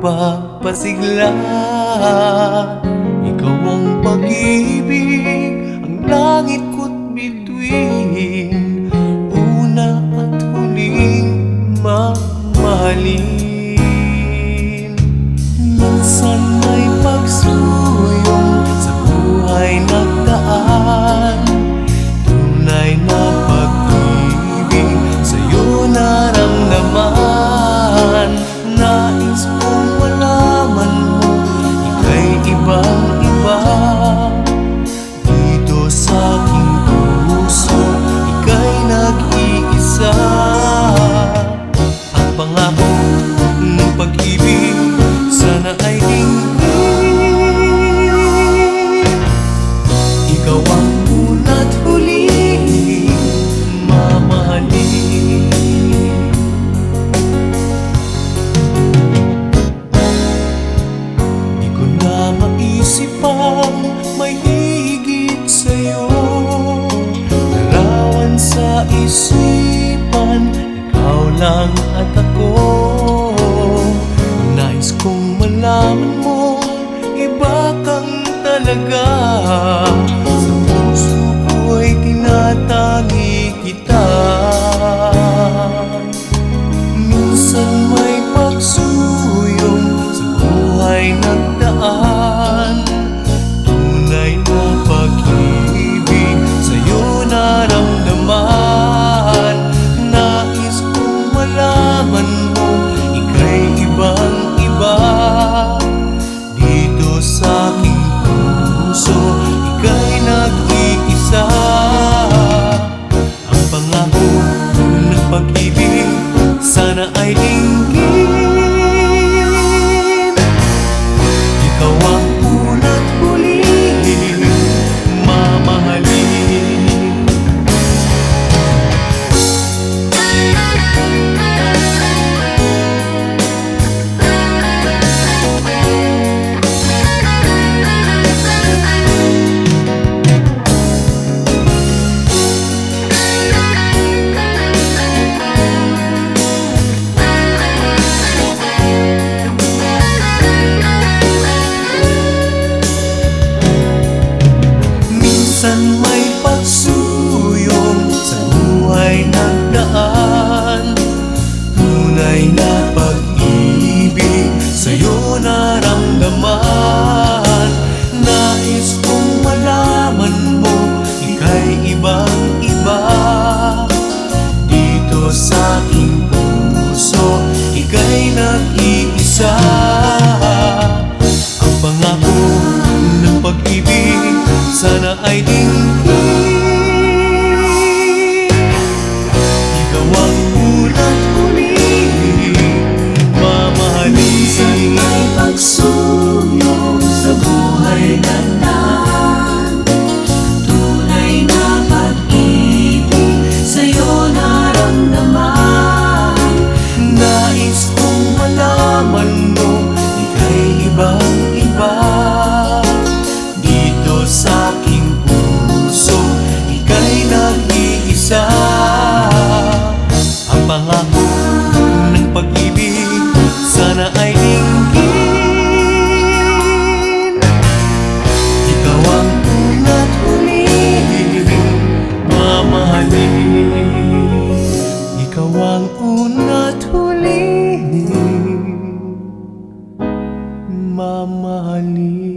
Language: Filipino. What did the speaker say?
nagpapasigla. Ikaw ang pag-ibig, ang langit ko't bituin, una at huling mamahalin. Minsan may pagsuyong sa buhay nagdaan, tunay na pag-ibig sa'yo naramdaman. Nais kong malaman mo, ika'y ibang-iba. Dito sa aking puso, ika'y nag-iisa. Ang pangako ng pag-ibig sana ay dinggin. Ikaw ang una't huli mamahalin. Di ko na maisip pang may higit sa'yo. Larawan sa isipan, ikaw lang at ako. Nais kong malaman mo, iba kang talaga. Sa puso ko'y tinatangi kita. Minsan may pagsuyong sa buhay nagdaan, tunay na pag-ibig sa'yo naramdaman. Nais kong malaman mo, ika'y ibang-iba. Dito sa aking puso, ika'y nag-iisa. Ang pangako ng pag-ibig sana ay dinggin. Ikaw ang una't huli mamahalin. Minsan may pagsuyong sa buhay nagdaan, tunay na pag-ibig sa'yo naramdaman. Nais kong malaman mo, ika'y ibang-iba. Dito sa aking puso, ika'y nag-iisa. Ang pangako ng pag-ibig sana ay dinggin. Ikaw ang una't huli mamahalin. Minsan may pagsuyong sa buhay nagdaan, tunay na pag-ibig sa'yo naramdaman. Nais kong malaman mo, ika'y ibang-iba. Dito sa aking puso, ika'y nag-iisa. Ang pangako ng pag-ibig sana ay dinggin. Ikaw ang una't huli mamahalin. Ikaw ang una't huli mamahalin.